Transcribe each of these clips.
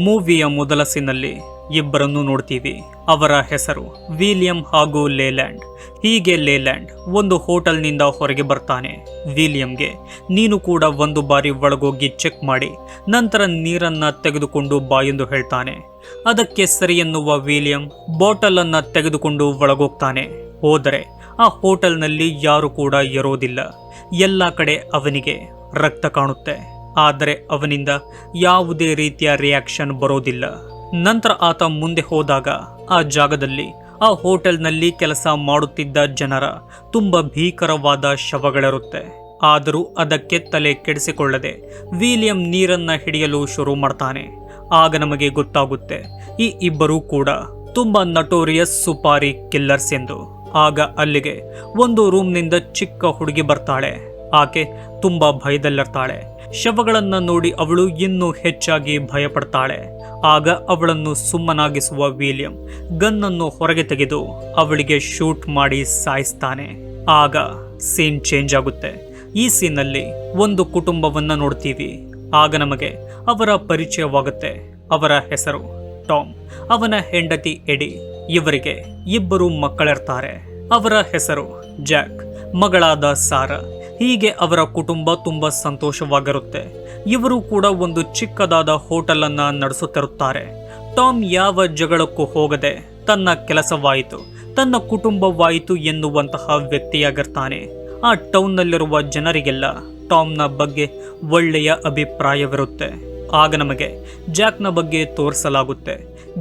ಮೂವಿಯ ಮೊದಲ ಸೀನಲ್ಲಿ ಇಬ್ಬರನ್ನು ನೋಡ್ತೀವಿ. ಅವರ ಹೆಸರು ವಿಲಿಯಂ ಹಾಗೂ ಲೇಲ್ಯಾಂಡ್. ಹೀಗೆ ಲೇಲ್ಯಾಂಡ್ ಒಂದು ಹೋಟೆಲ್ನಿಂದ ಹೊರಗೆ ಬರ್ತಾನೆ. ವಿಲಿಯಂಗೆ ನೀನು ಕೂಡ ಒಂದು ಬಾರಿ ಒಳಗೋಗಿ ಚೆಕ್ ಮಾಡಿ ನಂತರ ನೀರನ್ನ ತೆಗೆದುಕೊಂಡು ಬಾ ಎಂದು ಹೇಳ್ತಾನೆ. ಅದಕ್ಕೆ ಸರಿ ಎನ್ನುವ ವಿಲಿಯಂ ಬಾಟಲ್ ಅನ್ನ ತೆಗೆದುಕೊಂಡು ಒಳಗೋಗ್ತಾನೆ. ಹೋದರೆ ಆ ಹೋಟೆಲ್ನಲ್ಲಿ ಯಾರು ಕೂಡ ಇರೋದಿಲ್ಲ. ಎಲ್ಲ ಕಡೆ ಅವನಿಗೆ ರಕ್ತ ಕಾಣುತ್ತೆ. ಆದರೆ ಅವನಿಂದ ಯಾವುದೇ ರೀತಿಯ ರಿಯಾಕ್ಷನ್ ಬರೋದಿಲ್ಲ. ನಂತರ ಆತ ಮುಂದೆ ಹೋದಾಗ ಆ ಜಾಗದಲ್ಲಿ ಆ ಹೋಟೆಲ್ನಲ್ಲಿ ಕೆಲಸ ಮಾಡುತ್ತಿದ್ದ ಜನರ ತುಂಬ ಭೀಕರವಾದ ಶವಗಳಿರುತ್ತೆ. ಆದರೂ ಅದಕ್ಕೆ ತಲೆ ಕೆಡಿಸಿಕೊಳ್ಳದೆ ವಿಲಿಯಂ ನೀರನ್ನ ಹಿಡಿಯಲು ಶುರು ಮಾಡ್ತಾನೆ. ಆಗ ನಮಗೆ ಗೊತ್ತಾಗುತ್ತೆ ಈ ಇಬ್ಬರೂ ಕೂಡ ತುಂಬ ನಟೋರಿಯಸ್ ಸುಪಾರಿ ಕಿಲ್ಲರ್ಸ್ ಎಂದು. ಆಗ ಅಲ್ಲಿಗೆ ಒಂದು ರೂಮ್ನಿಂದ ಚಿಕ್ಕ ಹುಡುಗಿ ಬರ್ತಾಳೆ. ಆಕೆ ತುಂಬಾ ಭಯದಲ್ಲಿರ್ತಾಳೆ. ಶವಗಳನ್ನ ನೋಡಿ ಅವಳು ಇನ್ನೂ ಹೆಚ್ಚಾಗಿ ಭಯಪಡ್ತಾಳೆ. ಆಗ ಅವಳನ್ನು ಸುಮ್ಮನಾಗಿಸುವ ವಿಲಿಯಂ ಗನ್ನನ್ನು ಹೊರಗೆ ತೆಗೆದು ಅವಳಿಗೆ ಶೂಟ್ ಮಾಡಿ ಸಾಯಿಸ್ತಾನೆ. ಆಗ ಸೀನ್ ಚೇಂಜ್ ಆಗುತ್ತೆ. ಈ ಸೀನ್ನಲ್ಲಿ ಒಂದು ಕುಟುಂಬವನ್ನ ನೋಡ್ತೀವಿ. ಆಗ ನಮಗೆ ಅವರ ಪರಿಚಯವಾಗುತ್ತೆ. ಅವರ ಹೆಸರು ಟಾಮ್, ಅವನ ಹೆಂಡತಿ ಎಡಿ. ಇವರಿಗೆ ಇಬ್ಬರು ಮಕ್ಕಳಿರ್ತಾರೆ. ಅವರ ಹೆಸರು ಜಾಕ್, ಮಗಳಾದ ಸಾರಾ. ಹೀಗೆ ಅವರ ಕುಟುಂಬ ತುಂಬಾ ಸಂತೋಷವಾಗಿರುತ್ತೆ. ಇವರು ಕೂಡ ಒಂದು ಚಿಕ್ಕದಾದ ಹೋಟೆಲ್ ಅನ್ನ ನಡೆಸುತ್ತಿರುತ್ತಾರೆ. ಟಾಮ್ ಯಾವ ಜಗಳಕ್ಕೂ ಹೋಗದೆ ತನ್ನ ಕೆಲಸವಾಯಿತು, ತನ್ನ ಕುಟುಂಬವಾಯಿತು ಎನ್ನುವಂತಹ ವ್ಯಕ್ತಿಯಾಗಿರ್ತಾನೆ. ಆ ಟೌನ್ನಲ್ಲಿರುವ ಜನರಿಗೆಲ್ಲ ಟಾಮ್ನ ಬಗ್ಗೆ ಒಳ್ಳೆಯ ಅಭಿಪ್ರಾಯವಿರುತ್ತೆ. ಆಗ ನಮಗೆ ಜಾಕ್ನ ಬಗ್ಗೆ ತೋರಿಸಲಾಗುತ್ತೆ.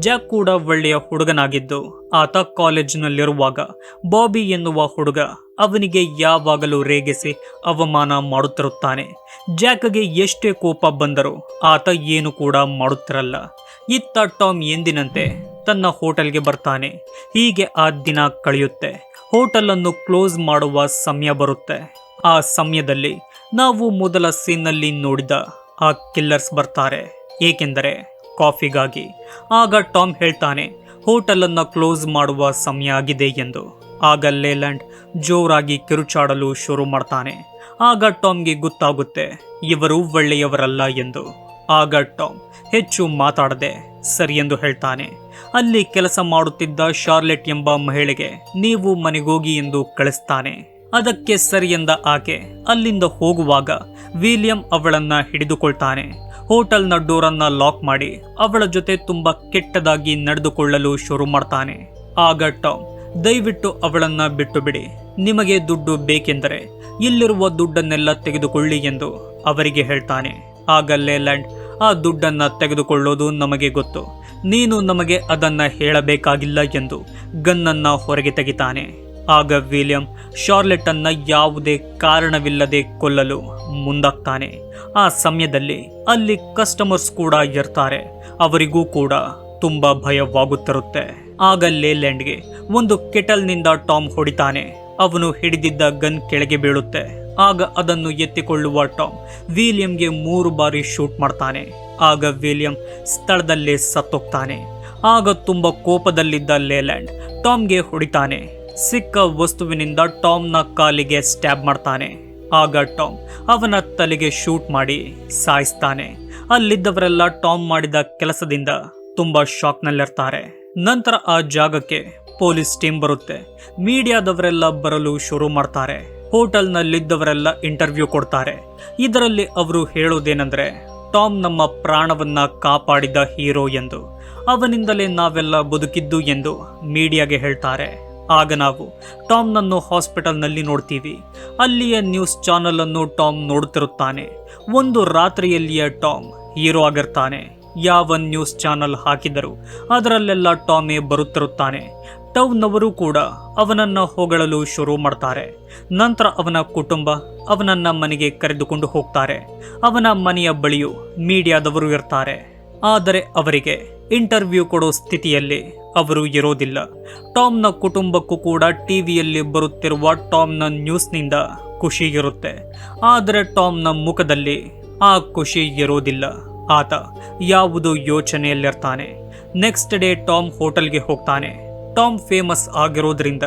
ಜಾಕ್ ಕೂಡ ಒಳ್ಳೆಯ ಹುಡುಗನಾಗಿದ್ದು ಆತ ಕಾಲೇಜಿನಲ್ಲಿರುವಾಗ ಬಾಬಿ ಎನ್ನುವ ಹುಡುಗ ಅವನಿಗೆ ಯಾವಾಗಲೂ ರೇಗಿಸಿ ಅವಮಾನ ಮಾಡುತ್ತಿರುತ್ತಾನೆ. ಜಾಕ್ಗೆ ಎಷ್ಟೇ ಕೋಪ ಬಂದರೂ ಆತ ಏನು ಕೂಡ ಮಾಡುತ್ತಿರಲ್ಲ. ಇತ್ತ ಟಾಮ್ ಎಂದಿನಂತೆ ತನ್ನ ಹೋಟೆಲ್ಗೆ ಬರ್ತಾನೆ. ಹೀಗೆ ಆ ದಿನ ಕಳೆಯುತ್ತೆ. ಹೋಟೆಲ್ ಅನ್ನು ಕ್ಲೋಸ್ ಮಾಡುವ ಸಮಯ ಬರುತ್ತೆ. ಆ ಸಮಯದಲ್ಲಿ ನಾವು ಮೊದಲ ಸೀನ್ನಲ್ಲಿ ನೋಡಿದ ಆ ಕಿಲ್ಲರ್ಸ್ ಬರ್ತಾರೆ, ಏಕೆಂದರೆ ಕಾಫಿಗಾಗಿ. ಆಗ ಟಾಮ್ ಹೇಳ್ತಾನೆ ಹೋಟೆಲ್ ಅನ್ನ ಕ್ಲೋಸ್ ಮಾಡುವ ಸಮಯ ಆಗಿದೆ ಎಂದು. ಆಗ ಲೇಲ್ಯಾಂಡ್ ಜೋರಾಗಿ ಕಿರುಚಾಡಲು ಶುರು ಮಾಡ್ತಾನೆ. ಆಗ ಟಾಮ್ಗೆ ಗೊತ್ತಾಗುತ್ತೆ ಇವರು ಒಳ್ಳೆಯವರಲ್ಲ ಎಂದು. ಆಗ ಟಾಮ್ ಹೆಚ್ಚು ಮಾತಾಡದೆ ಸರಿ ಎಂದು ಹೇಳ್ತಾನೆ. ಅಲ್ಲಿ ಕೆಲಸ ಮಾಡುತ್ತಿದ್ದ ಶಾರ್ಲೆಟ್ ಎಂಬ ಮಹಿಳೆಗೆ ನೀವು ಮನೆಗೋಗಿ ಎಂದು ಕಳಿಸ್ತಾನೆ. ಅದಕ್ಕೆ ಸರಿ ಎಂದ ಆಕೆ ಅಲ್ಲಿಂದ ಹೋಗುವಾಗ ವಿಲಿಯಂ ಅವಳನ್ನ ಹಿಡಿದುಕೊಳ್ತಾನೆ. ಹೋಟೆಲ್ನ ಡೋರನ್ನ ಲಾಕ್ ಮಾಡಿ ಅವಳ ಜೊತೆ ತುಂಬಾ ಕೆಟ್ಟದಾಗಿ ನಡೆದುಕೊಳ್ಳಲು ಶುರು ಮಾಡ್ತಾನೆ. ಆಗ ಟಾಮ್ ದಯವಿಟ್ಟು ಅವಳನ್ನ ಬಿಟ್ಟು ಬಿಡಿ, ನಿಮಗೆ ದುಡ್ಡು ಬೇಕೆಂದರೆ ಇಲ್ಲಿರುವ ದುಡ್ಡನ್ನೆಲ್ಲ ತೆಗೆದುಕೊಳ್ಳಿ ಎಂದು ಅವರಿಗೆ ಹೇಳ್ತಾನೆ. ಆಗ ಲೇಲ್ಯಾಂಡ್ ಆ ದುಡ್ಡನ್ನ ತೆಗೆದುಕೊಳ್ಳೋದು ನಮಗೆ ಗೊತ್ತು, ನೀನು ನಮಗೆ ಅದನ್ನ ಹೇಳಬೇಕಾಗಿಲ್ಲ ಎಂದು ಗನ್ನನ್ನ ಹೊರಗೆ ತೆಗಿತಾನೆ. ಆಗ ವಿಲಿಯಂ ಶಾರ್ಲೆಟ್ ಅನ್ನ ಯಾವುದೇ ಕಾರಣವಿಲ್ಲದೆ ಕೊಲ್ಲಲು ಮುಂದಾಗ್ತಾನೆ. ಆ ಸಮಯದಲ್ಲಿ ಅಲ್ಲಿ ಕಸ್ಟಮರ್ಸ್ ಕೂಡ ಇರ್ತಾರೆ. ಅವರಿಗೂ ಕೂಡ ತುಂಬಾ ಭಯವಾಗುತ್ತಿರುತ್ತೆ. ಆಗ ಲೇಲ್ಯಾಂಡ್ಗೆ ಒಂದು ಕೆಟಲ್ನಿಂದ ಟಾಮ್ ಹೊಡಿತಾನೆ. ಅವನು ಹಿಡಿದಿದ್ದ ಗನ್ ಕೆಳಗೆ ಬೀಳುತ್ತೆ. ಆಗ ಅದನ್ನು ಎತ್ತಿಕೊಳ್ಳುವ ಟಾಮ್ ವಿಲಿಯಂಗೆ 3 ಬಾರಿ ಶೂಟ್ ಮಾಡ್ತಾನೆ. ಆಗ ವಿಲಿಯಂ ಸ್ಥಳದಲ್ಲೇ ಸತ್ತೋಗ್ತಾನೆ. ಆಗ ತುಂಬಾ ಕೋಪದಲ್ಲಿದ್ದ ಲೇಲ್ಯಾಂಡ್ ಟಾಮ್ಗೆ ಹೊಡಿತಾನೆ. ಸಿಕ್ಕ ವಸ್ತುವಿನಿಂದ ಟಾಮ್ನ ಕಾಲಿಗೆ ಸ್ಟ್ಯಾಬ್ ಮಾಡ್ತಾನೆ. ಆಗ ಟಾಮ್ ಅವನ ತಲೆಗೆ ಶೂಟ್ ಮಾಡಿ ಸಾಯಿಸ್ತಾನೆ. ಅಲ್ಲಿದ್ದವರೆಲ್ಲ ಟಾಮ್ ಮಾಡಿದ ಕೆಲಸದಿಂದ ತುಂಬಾ ಶಾಕ್ನಲ್ಲಿರ್ತಾರೆ. ನಂತರ ಆ ಜಾಗಕ್ಕೆ ಪೊಲೀಸ್ ಟೀಮ್ ಬರುತ್ತೆ. ಮೀಡಿಯಾದವರೆಲ್ಲ ಬರಲು ಶುರು ಮಾಡ್ತಾರೆ. ಹೋಟೆಲ್ನಲ್ಲಿದ್ದವರೆಲ್ಲ ಇಂಟರ್ವ್ಯೂ ಕೊಡ್ತಾರೆ. ಇದರಲ್ಲಿ ಅವರು ಹೇಳೋದೇನೆಂದ್ರೆ ಟಾಮ್ ನಮ್ಮ ಪ್ರಾಣವನ್ನ ಕಾಪಾಡಿದ ಹೀರೋ ಎಂದು, ಅವನಿಂದಲೇ ನಾವೆಲ್ಲ ಬದುಕಿದ್ದು ಎಂದು ಮೀಡಿಯಾಗೆ ಹೇಳ್ತಾರೆ. ಆಗ ನಾವು ಟಾಮ್ನನ್ನು ಹಾಸ್ಪಿಟಲ್ನಲ್ಲಿ ನೋಡ್ತೀವಿ. ಅಲ್ಲಿಯ ನ್ಯೂಸ್ ಚಾನಲ್ ಅನ್ನು ಟಾಮ್ ನೋಡುತ್ತಿರುತ್ತಾನೆ. ಒಂದು ರಾತ್ರಿಯಲ್ಲಿಯ ಟಾಮ್ ಹೀರೋ ಆಗಿರ್ತಾನೆ. ಯಾವ ನ್ಯೂಸ್ ಚಾನಲ್ ಹಾಕಿದರೂ ಅದರಲ್ಲೆಲ್ಲ ಟಾಮೇ ಬರುತ್ತಿರುತ್ತಾನೆ. ಟೌನ್ನವರು ಕೂಡ ಅವನನ್ನ ಹೊಗಳಲು ಶುರು ಮಾಡ್ತಾರೆ. ನಂತರ ಅವನ ಕುಟುಂಬ ಅವನನ್ನ ಮನೆಗೆ ಕರೆದುಕೊಂಡು ಹೋಗ್ತಾರೆ. ಅವನ ಮನೆಯ ಬಳಿಯೂ ಮೀಡಿಯಾದವರು ಇರ್ತಾರೆ. ಆದರೆ ಅವರಿಗೆ ಇಂಟರ್ವ್ಯೂ ಕೊಡೋ ಸ್ಥಿತಿಯಲ್ಲಿ ಅವರು ಇರೋದಿಲ್ಲ. ಟಾಮ್ನ ಕುಟುಂಬಕ್ಕೂ ಕೂಡ ಟಿವಿಯಲ್ಲಿ ಬರುತ್ತಿರುವ ಟಾಮ್ನ ನ್ಯೂಸ್ನಿಂದ ಖುಷಿ ಇರುತ್ತೆ. ಆದರೆ ಟಾಮ್ನ ಮುಖದಲ್ಲಿ ಆ ಖುಷಿ ಇರೋದಿಲ್ಲ. ಆತ ಯಾವುದೋ ಯೋಚನೆಯಲ್ಲಿರ್ತಾನೆ. ನೆಕ್ಸ್ಟ್ ಡೇ ಟಾಮ್ ಹೋಟೆಲ್ಗೆ ಹೋಗ್ತಾನೆ. ಟಾಮ್ ಫೇಮಸ್ ಆಗಿರೋದ್ರಿಂದ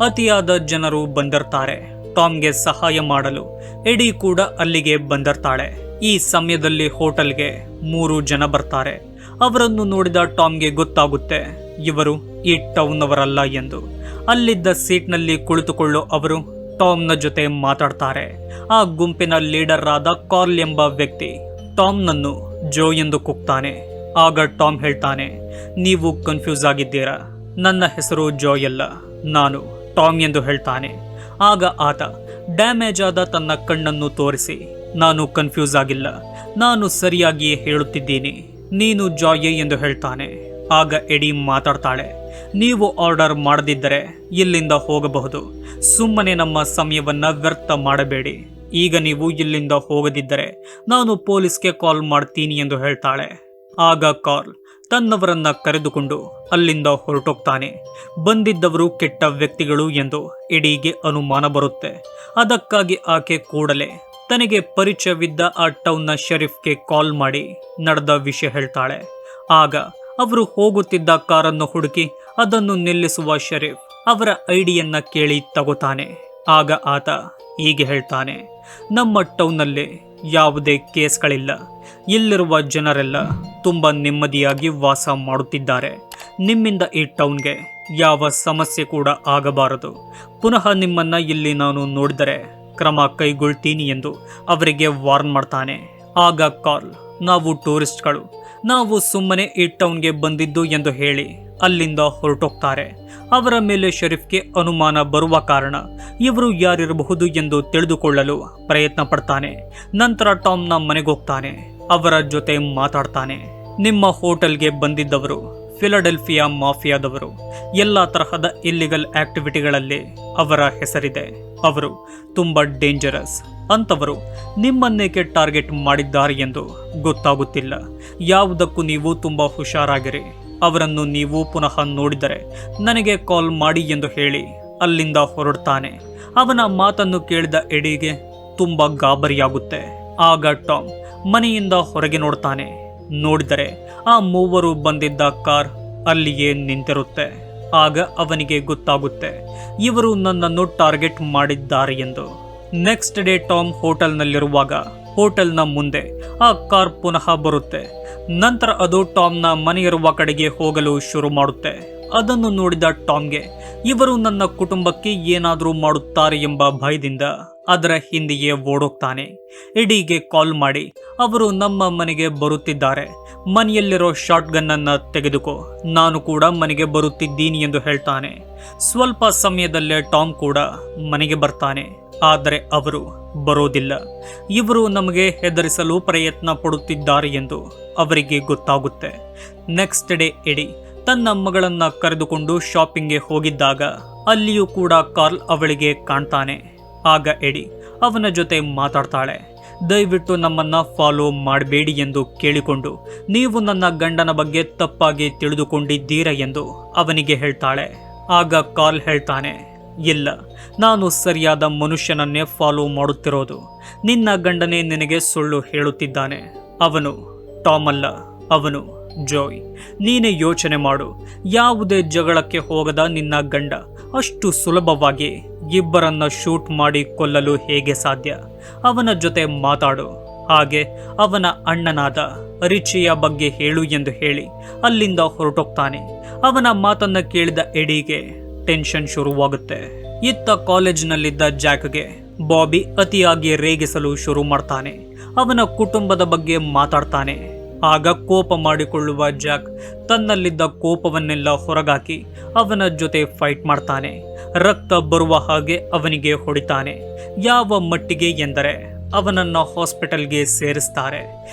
ಅತಿಯಾದ ಜನರು ಬಂದಿರ್ತಾರೆ. ಟಾಮ್ಗೆ ಸಹಾಯ ಮಾಡಲು ಎಡಿ ಕೂಡ ಅಲ್ಲಿಗೆ ಬಂದಿರ್ತಾಳೆ. ಈ ಸಮಯದಲ್ಲಿ ಹೋಟೆಲ್ಗೆ 3 ಜನ ಬರ್ತಾರೆ. ಅವರನ್ನು ನೋಡಿದ ಟಾಮ್ಗೆ ಗೊತ್ತಾಗುತ್ತೆ ಇವರು ಈ ಟೌನ್ನವರಲ್ಲ ಎಂದು. ಅಲ್ಲಿದ್ದ ಸೀಟ್ನಲ್ಲಿ ಕುಳಿತುಕೊಳ್ಳೋ ಅವರು ಟಾಮ್ನ ಜೊತೆ ಮಾತಾಡ್ತಾರೆ. ಆ ಗುಂಪಿನ ಲೀಡರ್ ಆದ ಕಾರ್ಲ್ ಎಂಬ ವ್ಯಕ್ತಿ ಟಾಮ್ನನ್ನು ಜೋ ಎಂದು ಕೂಗ್ತಾನೆ. ಆಗ ಟಾಮ್ ಹೇಳ್ತಾನೆ, ನೀವು ಕನ್ಫ್ಯೂಸ್ ಆಗಿದ್ದೀರಾ, ನನ್ನ ಹೆಸರು ಜೋ ಅಲ್ಲ, ನಾನು ಟಾಮ್ ಎಂದು ಹೇಳ್ತಾನೆ. ಆಗ ಆತ ಡ್ಯಾಮೇಜ್ ಆದ ತನ್ನ ಕಣ್ಣನ್ನು ತೋರಿಸಿ, ನಾನು ಕನ್ಫ್ಯೂಸ್ ಆಗಿಲ್ಲ, ನಾನು ಸರಿಯಾಗಿಯೇ ಹೇಳುತ್ತಿದ್ದೀನಿ, ನೀನು ಜಾಯೆ ಎಂದು ಹೇಳ್ತಾನೆ. ಆಗ ಎಡಿ ಮಾತಾಡ್ತಾಳೆ, ನೀವು ಆರ್ಡರ್ ಮಾಡದಿದ್ದರೆ ಇಲ್ಲಿಂದ ಹೋಗಬಹುದು, ಸುಮ್ಮನೆ ನಮ್ಮ ಸಮಯವನ್ನ ವ್ಯರ್ಥ ಮಾಡಬೇಡಿ, ಈಗ ನೀವು ಇಲ್ಲಿಂದ ಹೋಗದಿದ್ದರೆ ನಾನು ಪೊಲೀಸ್ಗೆ ಕಾಲ್ ಮಾಡ್ತೀನಿ ಎಂದು ಹೇಳ್ತಾಳೆ. ಆಗ ಕಾರ್ಲ್ ತನ್ನವರನ್ನ ಕರೆದುಕೊಂಡು ಅಲ್ಲಿಂದ ಹೊರಟೋಗ್ತಾನೆ. ಬಂದಿದ್ದವರು ಕೆಟ್ಟ ವ್ಯಕ್ತಿಗಳು ಎಂದು ಎಡಿಗೆ ಅನುಮಾನ ಬರುತ್ತೆ. ಅದಕ್ಕಾಗಿ ಆಕೆ ಕೂಡಲೇ ತನಗೆ ಪರಿಚಯವಿದ್ದ ಆ ಟೌನ್ನ ಶರೀಫ್ಗೆ ಕಾಲ್ ಮಾಡಿ ನಡೆದ ವಿಷಯ ಹೇಳ್ತಾಳೆ. ಆಗ ಅವರು ಹೋಗುತ್ತಿದ್ದ ಕಾರನ್ನು ಹುಡುಕಿ ಅದನ್ನು ನಿಲ್ಲಿಸುವ ಶರೀಫ್ ಅವರ ಐಡಿಯನ್ನ ಕೇಳಿ ತಗೋತಾನೆ. ಆಗ ಆತ ಹೀಗೆ ಹೇಳ್ತಾನೆ, ನಮ್ಮ ಟೌನ್ನಲ್ಲಿ ಯಾವುದೇ ಕೇಸ್ಗಳಿಲ್ಲ, ಇಲ್ಲಿರುವ ಜನರೆಲ್ಲ ತುಂಬ ನೆಮ್ಮದಿಯಾಗಿ ವಾಸ ಮಾಡುತ್ತಿದ್ದಾರೆ, ನಿಮ್ಮಿಂದ ಈ ಟೌನ್ಗೆ ಯಾವ ಸಮಸ್ಯೆ ಕೂಡ ಆಗಬಾರದು, ಪುನಃ ನಿಮ್ಮನ್ನ ಇಲ್ಲಿ ನಾನು ನೋಡಿದರೆ ಕ್ರಮ ಕೈಗೊಳ್ತೀನಿ ಎಂದು ಅವರಿಗೆ ವಾರ್ನ್ ಮಾಡ್ತಾನೆ. ಆಗ ಕಾರ್ಲ್, ನಾವು ಟೂರಿಸ್ಟ್ಗಳು, ನಾವು ಸುಮ್ಮನೆ ಈ ಟೌನ್ಗೆ ಬಂದಿದ್ದು ಎಂದು ಹೇಳಿ ಅಲ್ಲಿಂದ ಹೊರಟೋಗ್ತಾರೆ. ಅವರ ಮೇಲೆ ಶರೀಫ್ಗೆ ಅನುಮಾನ ಬರುವ ಕಾರಣ ಇವರು ಯಾರಿರಬಹುದು ಎಂದು ತಿಳಿದುಕೊಳ್ಳಲು ಪ್ರಯತ್ನ ಪಡ್ತಾನೆ. ನಂತರ ಟಾಮ್ನ ಮನೆಗೋಗ್ತಾನೆ, ಅವರ ಜೊತೆ ಮಾತಾಡ್ತಾನೆ. ನಿಮ್ಮ ಹೋಟೆಲ್ಗೆ ಬಂದಿದ್ದವರು ಫಿಲಡೆಲ್ಫಿಯಾ ಮಾಫಿಯಾದವರು, ಎಲ್ಲ ತರಹದ ಇಲ್ಲಿಗಲ್ ಆಕ್ಟಿವಿಟಿಗಳಲ್ಲಿ ಅವರ ಹೆಸರಿದೆ, ಅವರು ತುಂಬ ಡೇಂಜರಸ್, ಅಂತವರು ನಿಮ್ಮನ್ನೇಕೆ ಟಾರ್ಗೆಟ್ ಮಾಡಿದ್ದಾರೆ ಎಂದು ಗೊತ್ತಾಗುತ್ತಿಲ್ಲ, ಯಾವುದಕ್ಕೂ ನೀವು ತುಂಬ ಹುಷಾರಾಗಿರಿ, ಅವರನ್ನು ನೀವು ಪುನಃ ನೋಡಿದರೆ ನನಗೆ ಕಾಲ್ ಮಾಡಿ ಎಂದು ಹೇಳಿ ಅಲ್ಲಿಂದ ಹೊರಡ್ತಾನೆ. ಅವನ ಮಾತನ್ನು ಕೇಳಿದ ಎಡಿಗೆ ತುಂಬ ಗಾಬರಿಯಾಗುತ್ತೆ. ಆಗ ಟಾಮ್ ಮನೆಯಿಂದ ಹೊರಗೆ ನೋಡ್ತಾನೆ. ನೋಡಿದರೆ ಆ ಮೂವರು ಬಂದಿದ್ದ ಕಾರ್ ಅಲ್ಲಿಯೇ ನಿಂತಿರುತ್ತೆ. ಆಗ ಅವನಿಗೆ ಗೊತ್ತಾಗುತ್ತೆ ಇವರು ನನ್ನನ್ನು ಟಾರ್ಗೆಟ್ ಮಾಡಿದ್ದಾರೆ ಎಂದು. ನೆಕ್ಸ್ಟ್ ಡೇ ಟಾಮ್ ಹೋಟೆಲ್ನಲ್ಲಿರುವಾಗ ಹೋಟೆಲ್ನ ಮುಂದೆ ಆ ಕಾರ್ ಪುನಃ ಬರುತ್ತೆ. ನಂತರ ಅದು ಟಾಮ್ನ ಮನೆಯಿರುವ ಕಡೆಗೆ ಹೋಗಲು ಶುರು ಮಾಡುತ್ತೆ. ಅದನ್ನು ನೋಡಿದ ಟಾಮ್ಗೆ ಇವರು ನನ್ನ ಕುಟುಂಬಕ್ಕೆ ಏನಾದರೂ ಮಾಡುತ್ತಾರೆ ಎಂಬ ಭಯದಿಂದ ಅದರ ಹಿಂದೆಯೇ ಓಡೋಗ್ತಾನೆ. ಎಡಿಗೆ ಕಾಲ್ ಮಾಡಿ, ಅವರು ನಮ್ಮ ಮನೆಗೆ ಬರುತ್ತಿದ್ದಾರೆ, ಮನೆಯಲ್ಲಿರೋ ಶಾರ್ಟ್ ಗನ್ ಅನ್ನ ತೆಗೆದುಕೋ, ನಾನು ಕೂಡ ಮನೆಗೆ ಬರುತ್ತಿದ್ದೀನಿ ಎಂದು ಹೇಳ್ತಾನೆ. ಸ್ವಲ್ಪ ಸಮಯದಲ್ಲೇ ಟಾಮ್ ಕೂಡ ಮನೆಗೆ ಬರ್ತಾನೆ. ಆದರೆ ಅವರು ಬರೋದಿಲ್ಲ. ಇವರು ನಮಗೆ ಹೆದರಿಸಲು ಪ್ರಯತ್ನ ಪಡುತ್ತಿದ್ದಾರೆ ಎಂದು ಅವರಿಗೆ ಗೊತ್ತಾಗುತ್ತೆ. ನೆಕ್ಸ್ಟ್ ಡೇ ಎಡಿ ತನ್ನ ಮಗಳನ್ನ ಕರೆದುಕೊಂಡು ಶಾಪಿಂಗ್ಗೆ ಹೋಗಿದ್ದಾಗ ಅಲ್ಲಿಯೂ ಕೂಡ ಕಾರ್ಲ್ ಅವಳಿಗೆ ಕಾಣ್ತಾನೆ. ಆಗ ಎಡಿ ಅವನ ಜೊತೆ ಮಾತಾಡ್ತಾಳೆ. ದಯವಿಟ್ಟು ನಮ್ಮನ್ನ ಫಾಲೋ ಮಾಡಬೇಡಿ ಎಂದು ಕೇಳಿಕೊಂಡು ನೀವು ನನ್ನ ಗಂಡನ ಬಗ್ಗೆ ತಪ್ಪಾಗಿ ತಿಳಿದುಕೊಂಡಿದ್ದೀರಾ ಎಂದು ಅವನಿಗೆ ಹೇಳ್ತಾಳೆ. ಆಗ ಕಾರ್ಲ್ ಹೇಳ್ತಾನೆ, ಇಲ್ಲ, ನಾನು ಸರಿಯಾದ ಮನುಷ್ಯನನ್ನೇ ಫಾಲೋ ಮಾಡುತ್ತಿರೋದು, ನಿನ್ನ ಗಂಡನೇ ನಿನಗೆ ಸುಳ್ಳು ಹೇಳುತ್ತಿದ್ದಾನೆ, ಅವನು ಟಾಮ್ ಅಲ್ಲ, ಅವನು ಜೋಯ್. ನೀನೇ ಯೋಚನೆ ಮಾಡು, ಯಾವುದೇ ಜಗಳಕ್ಕೆ ಹೋಗದ ನಿನ್ನ ಗಂಡ ಅಷ್ಟು ಸುಲಭವಾಗಿ ಇಬ್ಬರನ್ನ ಶೂಟ್ ಮಾಡಿ ಕೊಲ್ಲಲು ಹೇಗೆ ಸಾಧ್ಯ? ಅವನ ಜೊತೆ ಮಾತಾಡು, ಹಾಗೆ ಅವನ ಅಣ್ಣನಾದ ರಿಚಿಯ ಬಗ್ಗೆ ಹೇಳು ಎಂದು ಹೇಳಿ ಅಲ್ಲಿಂದ ಹೊರಟೋಗ್ತಾನೆ. ಅವನ ಮಾತನ್ನ ಕೇಳಿದ ಎಡಿಗೆ ಟೆನ್ಷನ್ ಶುರುವಾಗುತ್ತೆ. ಇತ್ತ ಕಾಲೇಜಿನಲ್ಲಿದ್ದ ಜಾಕ್ಗೆ ಬಾಬಿ ಅತಿಯಾಗಿ ರೇಗಿಸಲು ಶುರು ಮಾಡ್ತಾನೆ. ಅವನ ಕುಟುಂಬದ ಬಗ್ಗೆ ಮಾತಾಡ್ತಾನೆ. ಆಗ ಕೋಪ ಮಾಡಿಕೊಳ್ಳುವ ಜಾಕ್ ತನ್ನಲ್ಲಿದ್ದ ಕೋಪವನ್ನೆಲ್ಲ ಹೊರಗಾಕಿ ಅವನ ಜೊತೆ ಫೈಟ್ ಮಾಡ್ತಾನೆ. ರಕ್ತ ಬರುವ ಹಾಗೆ ಅವನಿಗೆ ಹೊಡಿತಾನೆ. ಯಾವ ಮಟ್ಟಿಗೆ ಎಂದರೆ ಅವನನ್ನ ಹಾಸ್ಪಿಟಲ್ಗೆ ಸೇರಿಸ್ತಾರೆ.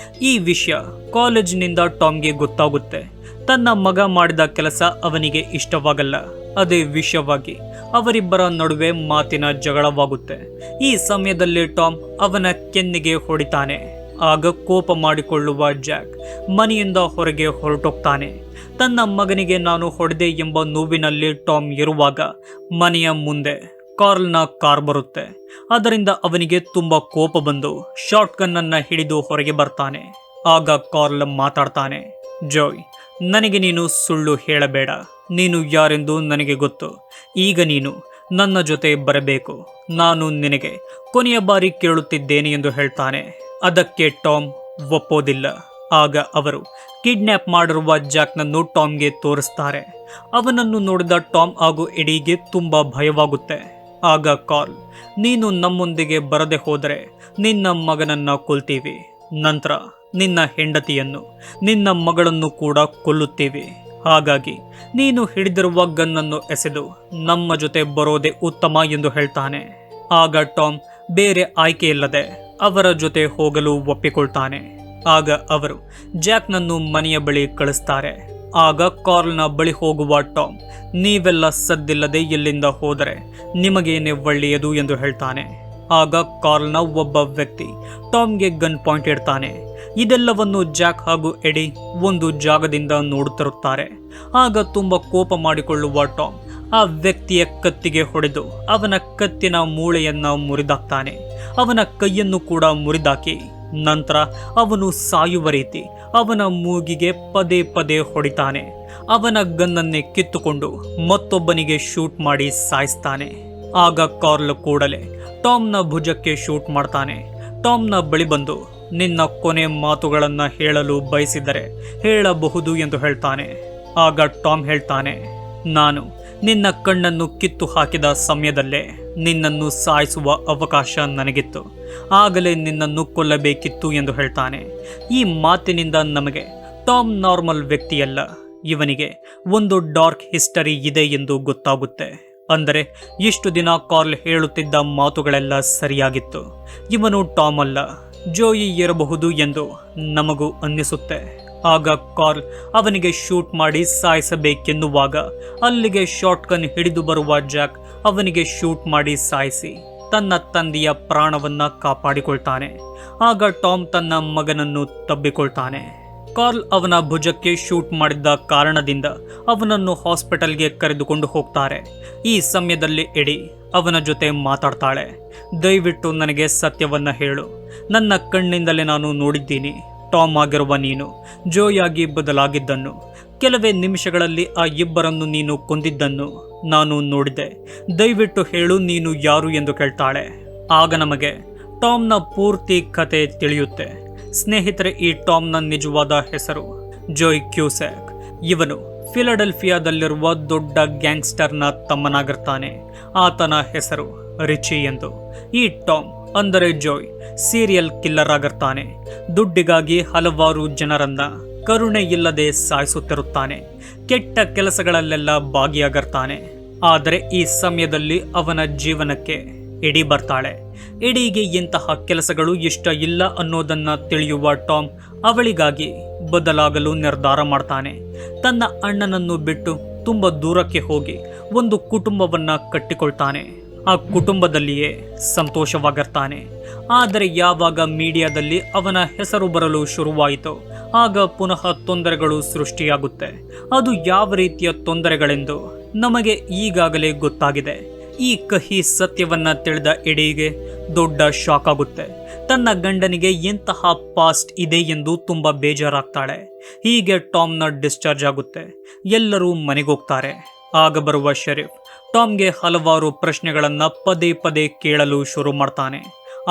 ಈ ವಿಷಯ ಕಾಲೇಜಿನಿಂದ ಟಾಮ್ಗೆ ಗೊತ್ತಾಗುತ್ತೆ. ತನ್ನ ಮಗ ಮಾಡಿದ ಕೆಲಸ ಅವನಿಗೆ ಇಷ್ಟವಾಗಲ್ಲ. ಅದೇ ವಿಷಯವಾಗಿ ಅವರಿಬ್ಬರ ನಡುವೆ ಮಾತಿನ ಜಗಳವಾಗುತ್ತೆ. ಈ ಸಮಯದಲ್ಲಿ ಟಾಮ್ ಅವನ ಕೆನ್ನಿಗೆ ಹೊಡಿತಾನೆ. ಆಗ ಕೋಪ ಮಾಡಿಕೊಳ್ಳುವ ಜಾಕ್ ಮನೆಯಿಂದ ಹೊರಗೆ ಹೊರಟೋಗ್ತಾನೆ. ತನ್ನ ಮಗನಿಗೆ ನಾನು ಹೊಡೆದೆ ಎಂಬ ನೋವಿನಲ್ಲಿ ಟಾಮ್ ಇರುವಾಗ ಮನೆಯ ಮುಂದೆ ಕಾರ್ಲ್ನ ಕಾರ್ ಬರುತ್ತೆ. ಅದರಿಂದ ಅವನಿಗೆ ತುಂಬಾ ಕೋಪ ಬಂದು ಶಾರ್ಟ್ ಗನ್ ಅನ್ನ ಹಿಡಿದು ಹೊರಗೆ ಬರ್ತಾನೆ. ಆಗ ಕಾರ್ಲ್ ಮಾತಾಡ್ತಾನೆ, ಜೋಯ್, ನನಗೆ ನೀನು ಸುಳ್ಳು ಹೇಳಬೇಡ, ನೀನು ಯಾರೆಂದು ನನಗೆ ಗೊತ್ತು. ಈಗ ನೀನು ನನ್ನ ಜೊತೆ ಬರಬೇಕು, ನಾನು ನಿನಗೆ ಕೊನೆಯ ಬಾರಿ ಕೇಳುತ್ತಿದ್ದೇನೆ ಎಂದು ಹೇಳ್ತಾನೆ. ಅದಕ್ಕೆ ಟಾಮ್ ಒಪ್ಪೋದಿಲ್ಲ. ಆಗ ಅವರು ಕಿಡ್ನ್ಯಾಪ್ ಮಾಡಿರುವ ಜಾಕ್ನನ್ನು ಟಾಮ್ಗೆ ತೋರಿಸ್ತಾರೆ. ಅವನನ್ನು ನೋಡಿದ ಟಾಮ್ ಹಾಗೂ ಎಡಿಗೆ ತುಂಬಾ ಭಯವಾಗುತ್ತೆ. ಆಗ ಕಾರ್ಲ್, ನೀನು ನಮ್ಮೊಂದಿಗೆ ಬರದೆ ಹೋದರೆ ನಿನ್ನ ಮಗನನ್ನ ಕೊಲ್ತೀವಿ, ನಂತರ ನಿನ್ನ ಹೆಂಡತಿಯನ್ನು ನಿನ್ನ ಮಗಳನ್ನು ಕೂಡ ಕೊಲ್ಲುತ್ತೀವಿ. ಹಾಗಾಗಿ ನೀನು ಹಿಡಿದಿರುವ ಗನ್ನನ್ನು ಎಸೆದು ನಮ್ಮ ಜೊತೆ ಬರೋದೇ ಉತ್ತಮ ಎಂದು ಹೇಳ್ತಾನೆ. ಆಗ ಟಾಮ್ ಬೇರೆ ಆಯ್ಕೆ ಇಲ್ಲದೆ ಅವರ ಜೊತೆ ಹೋಗಲು ಒಪ್ಪಿಕೊಳ್ತಾನೆ. ಆಗ ಅವರು ಜಾಕ್ನನ್ನು ಮನೆಯ ಬಳಿ ಕಳಿಸ್ತಾರೆ. ಆಗ ಕಾರ್ಲ್ನ ಬಳಿ ಹೋಗುವ ಟಾಮ್, ನೀವೆಲ್ಲ ಸದ್ದಿಲ್ಲದೆ ಎಲ್ಲಿಂದ ಹೋದರೆ ನಿಮಗೇನೆ ಒಳ್ಳೆಯದು ಎಂದು ಹೇಳ್ತಾನೆ. ಆಗ ಕಾರ್ಲ್ನ ಒಬ್ಬ ವ್ಯಕ್ತಿ ಟಾಮ್ಗೆ ಗನ್ ಪಾಯಿಂಟ್ ಇಡ್ತಾನೆ. ಇದೆಲ್ಲವನ್ನು ಜಾಕ್ ಹಾಗೂ ಎಡಿ ಒಂದು ಜಾಗದಿಂದ ನೋಡುತ್ತಿರುತ್ತಾರೆ. ಆಗ ತುಂಬಾ ಕೋಪ ಮಾಡಿಕೊಳ್ಳುವ ಟಾಮ್ ಆ ವ್ಯಕ್ತಿಯ ಕತ್ತಿಗೆ ಹೊಡೆದು ಅವನ ಕತ್ತಿನ ಮೂಳೆಯನ್ನ ಮುರಿದಾಕ್ತಾನೆ. ಅವನ ಕೈಯನ್ನು ಕೂಡ ಮುರಿದಾಕಿ ನಂತರ ಅವನು ಸಾಯುವ ರೀತಿ ಅವನ ಮೂಗಿಗೆ ಪದೇ ಪದೇ ಹೊಡಿತಾನೆ. ಅವನ ಗನ್ನನ್ನೇ ಕಿತ್ತುಕೊಂಡು ಮತ್ತೊಬ್ಬನಿಗೆ ಶೂಟ್ ಮಾಡಿ ಸಾಯಿಸ್ತಾನೆ. ಆಗ ಕಾರ್ಲ್ ಕೂಡಲೇ ಟಾಮ್ನ ಭುಜಕ್ಕೆ ಶೂಟ್ ಮಾಡ್ತಾನೆ. ಟಾಮ್ನ ಬಳಿ ಬಂದು, ನಿನ್ನ ಕೊನೆ ಮಾತುಗಳನ್ನ ಹೇಳಲು ಬಯಸಿದರೆ ಹೇಳಬಹುದು ಎಂದು ಹೇಳ್ತಾನೆ. ಆಗ ಟಾಮ್ ಹೇಳ್ತಾನೆ, ನಾನು ನಿನ್ನ ಕಣ್ಣನ್ನು ಕಿತ್ತು ಹಾಕಿದ ಸಮಯದಲ್ಲೇ ನಿನ್ನನ್ನು ಸಾಯಿಸುವ ಅವಕಾಶ ನನಗಿತ್ತು, ಆಗಲೇ ನಿನ್ನನ್ನು ಕೊಲ್ಲಬೇಕಿತ್ತು ಎಂದು ಹೇಳ್ತಾನೆ. ಈ ಮಾತಿನಿಂದ ನಮಗೆ ಟಾಮ್ ನಾರ್ಮಲ್ ವ್ಯಕ್ತಿಯಲ್ಲ, ಇವನಿಗೆ ಒಂದು ಡಾರ್ಕ್ ಹಿಸ್ಟರಿ ಇದೆ ಎಂದು ಗೊತ್ತಾಗುತ್ತೆ. ಅಂದರೆ ಇಷ್ಟು ದಿನ ಕಾರ್ಲ್ ಹೇಳುತ್ತಿದ್ದ ಮಾತುಗಳೆಲ್ಲ ಸರಿಯಾಗಿತ್ತು. ಇವನು ಟಾಮ್ ಅಲ್ಲ, ಜೋಯಿ ಇರಬಹುದು ಎಂದು ನಮಗೂ ಅನ್ನಿಸುತ್ತೆ. ಆಗ ಕಾರ್ಲ್ ಅವನಿಗೆ ಶೂಟ್ ಮಾಡಿ ಸಾಯಿಸಬೇಕೆನ್ನುವಾಗ ಅಲ್ಲಿಗೆ ಶಾಟ್ಗನ್ ಹಿಡಿದು ಬರುವ ಜಾಕ್ ಅವನಿಗೆ ಶೂಟ್ ಮಾಡಿ ಸಾಯಿಸಿ ತನ್ನ ತಂದೆಯ ಪ್ರಾಣವನ್ನ ಕಾಪಾಡಿಕೊಳ್ತಾನೆ. ಆಗ ಟಾಮ್ ತನ್ನ ಮಗನನ್ನು ತಬ್ಬಿಕೊಳ್ತಾನೆ. ಕಾರ್ಲ್ ಅವನ ಭುಜಕ್ಕೆ ಶೂಟ್ ಮಾಡಿದ್ದ ಕಾರಣದಿಂದ ಅವನನ್ನು ಹಾಸ್ಪಿಟಲ್ಗೆ ಕರೆದುಕೊಂಡು ಹೋಗ್ತಾರೆ. ಈ ಸಮಯದಲ್ಲಿ ಎಡಿ ಅವನ ಜೊತೆ ಮಾತಾಡ್ತಾಳೆ. ದಯವಿಟ್ಟು ನನಗೆ ಸತ್ಯವನ್ನ ಹೇಳು, ನನ್ನ ಕಣ್ಣಿಂದಲೇ ನಾನು ನೋಡಿದ್ದೀನಿ. ಟಾಮ್ ಆಗಿರುವ ನೀನು ಜೋಯಾಗಿ ಬದಲಾಗಿದ್ದನ್ನು, ಕೆಲವೇ ನಿಮಿಷಗಳಲ್ಲಿ ಆ ಇಬ್ಬರನ್ನು ನೀನು ಕೊಂದಿದ್ದನ್ನು ನಾನು ನೋಡಿದೆ. ದಯವಿಟ್ಟು ಹೇಳು, ನೀನು ಯಾರು ಎಂದು ಕೇಳ್ತಾಳೆ. ಆಗ ನಮಗೆ ಟಾಮ್ನ ಪೂರ್ತಿ ಕತೆ ತಿಳಿಯುತ್ತೆ. ಸ್ನೇಹಿತರೆ, ಈ ಟಾಮ್ನ ನಿಜವಾದ ಹೆಸರು ಜೋಯ್ ಕ್ಯೂಸ್ಯಾಕ್. ಇವನು ಫಿಲಡೆಲ್ಫಿಯಾದಲ್ಲಿರುವ ದೊಡ್ಡ ಗ್ಯಾಂಗ್ಸ್ಟರ್ನ ತಮ್ಮನಾಗಿರ್ತಾನೆ. ಆತನ ಹೆಸರು ರಿಚಿ ಎಂದು. ಈ ಟಾಮ್ ಅಂದರೆ ಜೋಯ್ ಸೀರಿಯಲ್ ಕಿಲ್ಲರ್ ಆಗಿರ್ತಾನೆ. ದುಡ್ಡಿಗಾಗಿ ಹಲವಾರು ಜನರನ್ನ ಕರುಣೆ ಇಲ್ಲದೆ ಸಾಯಿಸುತ್ತಿರುತ್ತಾನೆ. ಕೆಟ್ಟ ಕೆಲಸಗಳಲ್ಲೆಲ್ಲ ಭಾಗಿಯಾಗಿರ್ತಾನೆ. ಆದರೆ ಈ ಸಮಯದಲ್ಲಿ ಅವನ ಜೀವನಕ್ಕೆ ಎಡಿ ಬರ್ತಾಳೆ. ಎಡಿಗೆ ಇಂತಹ ಕೆಲಸಗಳು ಇಷ್ಟ ಇಲ್ಲ ಅನ್ನೋದನ್ನ ತಿಳಿಯುವ ಟಾಮ್ ಅವಳಿಗಾಗಿ ಬದಲಾಗಲು ನಿರ್ಧಾರ ಮಾಡ್ತಾನೆ. ತನ್ನ ಅಣ್ಣನನ್ನು ಬಿಟ್ಟು ತುಂಬಾ ದೂರಕ್ಕೆ ಹೋಗಿ ಒಂದು ಕುಟುಂಬವನ್ನ ಕಟ್ಟಿಕೊಳ್ತಾನೆ. ಆ ಕುಟುಂಬದಲ್ಲಿಯೇ ಸಂತೋಷವಾಗಿರ್ತಾನೆ. ಆದರೆ ಯಾವಾಗ ಮೀಡಿಯಾದಲ್ಲಿ ಅವನ ಹೆಸರು ಬರಲು ಶುರುವಾಯಿತೋ ಆಗ ಪುನಃ ತೊಂದರೆಗಳು ಸೃಷ್ಟಿಯಾಗುತ್ತೆ. ಅದು ಯಾವ ರೀತಿಯ ತೊಂದರೆಗಳೆಂದು ನಮಗೆ ಈಗಾಗಲೇ ಗೊತ್ತಾಗಿದೆ. ಈ ಕಹಿ ಸತ್ಯವನ್ನ ತಿಳಿದ ಎಡಿಗೆ ದೊಡ್ಡ ಶಾಕ್ ಆಗುತ್ತೆ. ತನ್ನ ಗಂಡನಿಗೆ ಎಂತಹ ಪಾಸ್ಟ್ ಇದೆ ಎಂದು ತುಂಬಾ ಬೇಜಾರಾಗ್ತಾಳೆ. ಹೀಗೆ ಟಾಮ್ನ ಡಿಸ್ಚಾರ್ಜ್ ಆಗುತ್ತೆ. ಎಲ್ಲರೂ ಮನೆಗೋಗ್ತಾರೆ. ಆಗ ಬರುವ ಶರೀಫ್ ಟಾಮ್ಗೆ ಹಲವಾರು ಪ್ರಶ್ನೆಗಳನ್ನ ಪದೇ ಪದೇ ಕೇಳಲು ಶುರು ಮಾಡ್ತಾನೆ.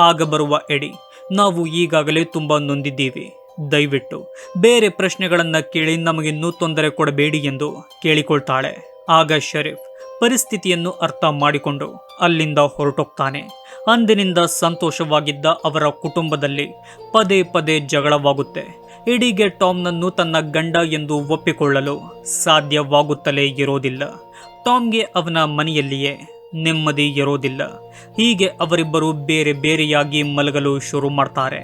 ಆಗ ಬರುವ ಎಡಿ, ನಾವು ಈಗಾಗಲೇ ತುಂಬಾ ನೊಂದಿದ್ದೀವಿ, ದಯವಿಟ್ಟು ಬೇರೆ ಪ್ರಶ್ನೆಗಳನ್ನ ಕೇಳಿ ನಮಗಿನ್ನೂ ತೊಂದರೆ ಕೊಡಬೇಡಿ ಎಂದು ಕೇಳಿಕೊಳ್ತಾಳೆ. ಆಗ ಶರೀಫ್ ಪರಿಸ್ಥಿತಿಯನ್ನು ಅರ್ಥ ಮಾಡಿಕೊಂಡು ಅಲ್ಲಿಂದ ಹೊರಟೋಗ್ತಾನೆ. ಅಂದಿನಿಂದ ಸಂತೋಷವಾಗಿದ್ದ ಅವರ ಕುಟುಂಬದಲ್ಲಿ ಪದೇ ಪದೇ ಜಗಳವಾಗುತ್ತೆ. ಎಡಿಗೆ ಟಾಮ್ನನ್ನು ತನ್ನ ಗಂಡ ಎಂದು ಒಪ್ಪಿಕೊಳ್ಳಲು ಸಾಧ್ಯವಾಗುತ್ತಲೇ ಇರೋದಿಲ್ಲ. ಟಾಮ್ಗೆ ಅವನ ಮನೆಯಲ್ಲಿಯೇ ನೆಮ್ಮದಿ ಇರೋದಿಲ್ಲ. ಹೀಗೆ ಅವರಿಬ್ಬರು ಬೇರೆ ಬೇರೆಯಾಗಿ ಮಲಗಲು ಶುರು ಮಾಡ್ತಾರೆ.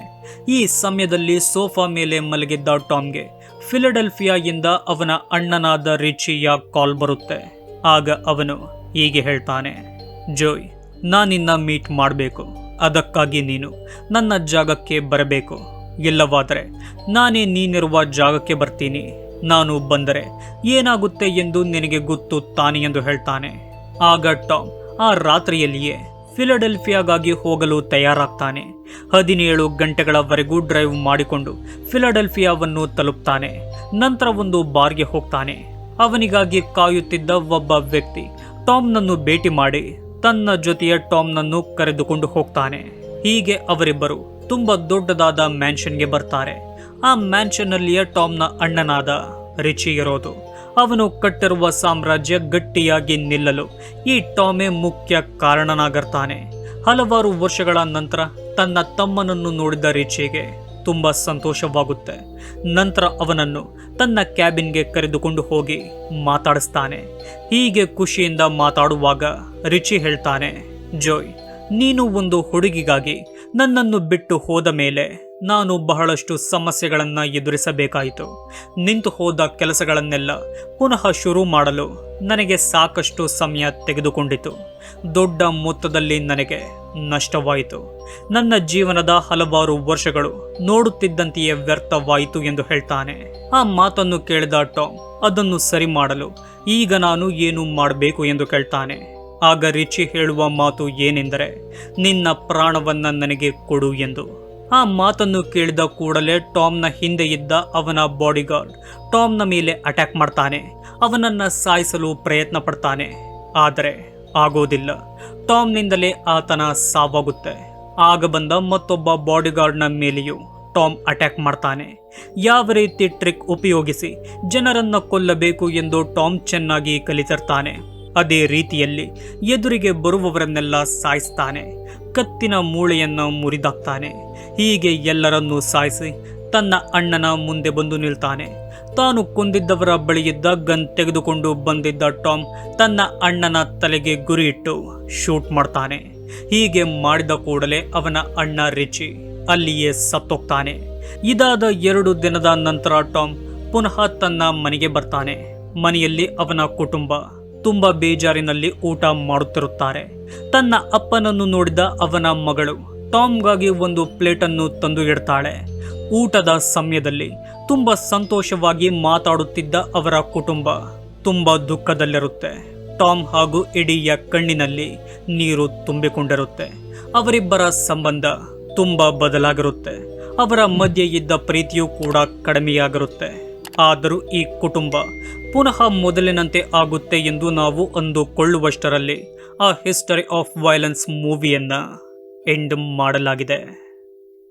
ಈ ಸಮಯದಲ್ಲಿ ಸೋಫಾ ಮೇಲೆ ಮಲಗಿದ್ದ ಟಾಮ್ಗೆ ಫಿಲಡೆಲ್ಫಿಯಾದಿಂದ ಅವನ ಅಣ್ಣನಾದ ರಿಚಿಯ ಕಾಲ್ ಬರುತ್ತೆ. ಆಗ ಅವನು ಹೀಗೆ ಹೇಳ್ತಾನೆ, ಜೋಯ್, ನಾನಿನ್ನ ಮೀಟ್ ಮಾಡಬೇಕು. ಅದಕ್ಕಾಗಿ ನೀನು ನನ್ನ ಜಾಗಕ್ಕೆ ಬರಬೇಕು. ಇಲ್ಲವಾದರೆ ನಾನೇ ನೀನಿರುವ ಜಾಗಕ್ಕೆ ಬರ್ತೀನಿ. ನಾನು ಬಂದರೆ ಏನಾಗುತ್ತೆ ಎಂದು ನಿನಗೆ ಗೊತ್ತು ತಾನೆ ಎಂದು ಹೇಳ್ತಾನೆ. ಆಗ ಟಾಮ್ ಆ ರಾತ್ರಿಯಲ್ಲಿಯೇ ಫಿಲಡೆಲ್ಫಿಯಾಗಾಗಿ ಹೋಗಲು ತಯಾರಾಗ್ತಾನೆ. 17 ಗಂಟೆಗಳವರೆಗೂ ಡ್ರೈವ್ ಮಾಡಿಕೊಂಡು ಫಿಲಡೆಲ್ಫಿಯಾವನ್ನು ತಲುಪ್ತಾನೆ. ನಂತರ ಒಂದು ಬಾರ್ಗೆ ಹೋಗ್ತಾನೆ. ಅವನಿಗಾಗಿ ಕಾಯುತ್ತಿದ್ದ ಒಬ್ಬ ವ್ಯಕ್ತಿ ಟಾಮ್ನನ್ನು ಭೇಟಿ ಮಾಡಿ ತನ್ನ ಜೊತೆಯ ಟಾಮ್ನನ್ನು ಕರೆದುಕೊಂಡು ಹೋಗ್ತಾನೆ. ಹೀಗೆ ಅವರಿಬ್ಬರು ತುಂಬಾ ದೊಡ್ಡದಾದ ಮ್ಯಾನ್ಷನ್ಗೆ ಬರ್ತಾರೆ. ಆ ಮ್ಯಾನ್ಷನ್ನಲ್ಲಿಯೇ ಟಾಮ್ನ ಅಣ್ಣನಾದ ರಿಚಿ ಇರೋದು. ಅವನು ಕಟ್ಟಿರುವ ಸಾಮ್ರಾಜ್ಯ ಗಟ್ಟಿಯಾಗಿ ನಿಲ್ಲಲು ಈ ಟಾಮೇ ಮುಖ್ಯ ಕಾರಣನಾಗಿರ್ತಾನೆ. ಹಲವಾರು ವರ್ಷಗಳ ನಂತರ ತನ್ನ ತಮ್ಮನನ್ನು ನೋಡಿದ ರಿಚಿಗೆ ತುಂಬ ಸಂತೋಷವಾಗುತ್ತೆ. ನಂತರ ಅವನನ್ನು ತನ್ನ ಕ್ಯಾಬಿನ್ಗೆ ಕರೆದುಕೊಂಡು ಹೋಗಿ ಮಾತಾಡಿಸ್ತಾನೆ. ಹೀಗೆ ಖುಷಿಯಿಂದ ಮಾತಾಡುವಾಗ ರಿಚಿ ಹೇಳ್ತಾನೆ, ಜೋಯ್, ನೀನು ಒಂದು ಹುಡುಗಿಗಾಗಿ ನನ್ನನ್ನು ಬಿಟ್ಟು ಹೋದ ಮೇಲೆ ನಾನು ಬಹಳಷ್ಟು ಸಮಸ್ಯೆಗಳನ್ನು ಎದುರಿಸಬೇಕಾಯಿತು. ನಿಂತು ಹೋದ ಕೆಲಸಗಳನ್ನೆಲ್ಲ ಪುನಃ ಶುರು ಮಾಡಲು ನನಗೆ ಸಾಕಷ್ಟು ಸಮಯ ತೆಗೆದುಕೊಂಡಿತು. ದೊಡ್ಡ ಮೊತ್ತದಲ್ಲಿ ನನಗೆ ನಷ್ಟವಾಯಿತು. ನನ್ನ ಜೀವನದ ಹಲವಾರು ವರ್ಷಗಳು ನೋಡುತ್ತಿದ್ದಂತೆಯೇ ವ್ಯರ್ಥವಾಯಿತು ಎಂದು ಹೇಳ್ತಾನೆ. ಆ ಮಾತನ್ನು ಕೇಳಿದ ಟಾಮ್ ಅದನ್ನು ಸರಿ ಮಾಡಲು ಈಗ ನಾನು ಏನು ಮಾಡಬೇಕು ಎಂದು ಕೇಳ್ತಾನೆ. ಆಗ ರಿಚಿ ಹೇಳುವ ಮಾತು ಏನೆಂದರೆ, ನಿನ್ನ ಪ್ರಾಣವನ್ನ ನನಗೆ ಕೊಡು ಎಂದು. ಆ ಮಾತನ್ನು ಕೇಳಿದ ಕೂಡಲೇ ಟಾಮ್ನ ಹಿಂದೆ ಇದ್ದ ಅವನ ಬಾಡಿಗಾರ್ಡ್ ಟಾಮ್ನ ಮೇಲೆ ಅಟ್ಯಾಕ್ ಮಾಡ್ತಾನೆ. ಅವನನ್ನ ಸಾಯಿಸಲು ಪ್ರಯತ್ನ ಪಡ್ತಾನೆ. ಆದರೆ ಆಗೋದಿಲ್ಲ. ಟಾಮ್ನಿಂದಲೇ ಆತನ ಸಾವಾಗುತ್ತೆ. ಆಗ ಬಂದ ಮತ್ತೊಬ್ಬ ಬಾಡಿಗಾರ್ಡ್ನ ಮೇಲೆಯೂ ಟಾಮ್ ಅಟ್ಯಾಕ್ ಮಾಡ್ತಾನೆ. ಯಾವ ರೀತಿ ಟ್ರಿಕ್ ಉಪಯೋಗಿಸಿ ಜನರನ್ನ ಕೊಲ್ಲಬೇಕು ಎಂದು ಟಾಮ್ ಚೆನ್ನಾಗಿ ಕಲಿತಿರ್ತಾನೆ. ಅದೇ ರೀತಿಯಲ್ಲಿ ಎದುರಿಗೆ ಬರುವವರನ್ನೆಲ್ಲ ಸಾಯಿಸ್ತಾನೆ. ಕತ್ತಿನ ಮೂಳೆಯನ್ನು ಮುರಿದಾಕ್ತಾನೆ. ಹೀಗೆ ಎಲ್ಲರನ್ನೂ ಸಾಯಿಸಿ ತನ್ನ ಅಣ್ಣನ ಮುಂದೆ ಬಂದು ನಿಲ್ತಾನೆ. ತಾನು ಕೊಂದಿದ್ದವರ ಬಳಿಯಿದ್ದ ಗನ್ ತೆಗೆದುಕೊಂಡು ಬಂದಿದ್ದ ಟಾಮ್ ತನ್ನ ಅಣ್ಣನ ತಲೆಗೆ ಗುರಿಯಿಟ್ಟು ಶೂಟ್ ಮಾಡ್ತಾನೆ. ಹೀಗೆ ಮಾಡಿದ ಕೂಡಲೇ ಅವನ ಅಣ್ಣ ರಿಚಿ ಅಲ್ಲಿಯೇ ಸತ್ತೋಗ್ತಾನೆ. ಇದಾದ 2 ದಿನದ ನಂತರ ಟಾಮ್ ಪುನಃ ತನ್ನ ಮನೆಗೆ ಬರ್ತಾನೆ. ಮನೆಯಲ್ಲಿ ಅವನ ಕುಟುಂಬ ತುಂಬ ಬೇಜಾರಿನಲ್ಲಿ ಊಟ ಮಾಡುತ್ತಿರುತ್ತಾರೆ. ತನ್ನ ಅಪ್ಪನನ್ನು ನೋಡಿದ ಅವನ ಮಗಳು ಟಾಮ್ಗಾಗಿ ಒಂದು ಪ್ಲೇಟನ್ನು ತಂದು ಇಡ್ತಾಳೆ. ಊಟದ ಸಮಯದಲ್ಲಿ ತುಂಬ ಸಂತೋಷವಾಗಿ ಮಾತಾಡುತ್ತಿದ್ದ ಅವರ ಕುಟುಂಬ ತುಂಬ ದುಃಖದಲ್ಲಿರುತ್ತೆ. ಟಾಮ್ ಹಾಗೂ ಎಡಿಯ ಕಣ್ಣಿನಲ್ಲಿ ನೀರು ತುಂಬಿಕೊಂಡಿರುತ್ತೆ. ಅವರಿಬ್ಬರ ಸಂಬಂಧ ತುಂಬ ಬದಲಾಗಿರುತ್ತೆ. ಅವರ ಮಧ್ಯೆ ಇದ್ದ ಪ್ರೀತಿಯೂ ಕೂಡ ಕಡಿಮೆಯಾಗಿರುತ್ತೆ. ಆದರೂ ಈ ಕುಟುಂಬ ಪುನಃ ಮೊದಲಿನಂತೆ ಆಗುತ್ತೆ ಎಂದು ನಾವು ಅಂದುಕೊಳ್ಳುವಷ್ಟರಲ್ಲಿ ಆ ಹಿಸ್ಟರಿ ಆಫ್ ವೈಲೆನ್ಸ್ ಮೂವಿಯನ್ನು ಎಂಡ್ ಮಾಡಲಾಗಿದೆ.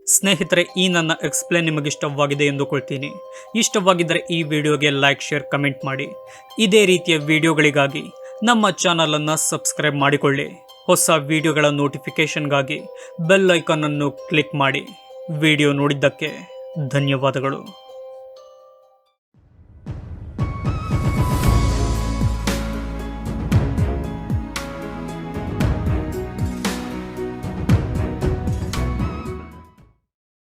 ಸ್ನೇಹಿತರೆ, ಈ ನನ್ನ ಎಕ್ಸ್ಪ್ಲೇನ್ ನಿಮಗಿಷ್ಟವಾಗಿದೆ ಎಂದುಕೊಳ್ತೀನಿ. ಇಷ್ಟವಾಗಿದ್ದರೆ ಈ ವಿಡಿಯೋಗೆ ಲೈಕ್, ಶೇರ್, ಕಮೆಂಟ್ ಮಾಡಿ. ಇದೇ ರೀತಿಯ ವಿಡಿಯೋಗಳಿಗಾಗಿ ನಮ್ಮ ಚಾನಲನ್ನು ಸಬ್ಸ್ಕ್ರೈಬ್ ಮಾಡಿಕೊಳ್ಳಿ. ಹೊಸ ವಿಡಿಯೋಗಳ ನೋಟಿಫಿಕೇಷನ್ಗಾಗಿ ಬೆಲ್ ಐಕಾನ್ ಅನ್ನು ಕ್ಲಿಕ್ ಮಾಡಿ. ವಿಡಿಯೋ ನೋಡಿದ್ದಕ್ಕೆ ಧನ್ಯವಾದಗಳು.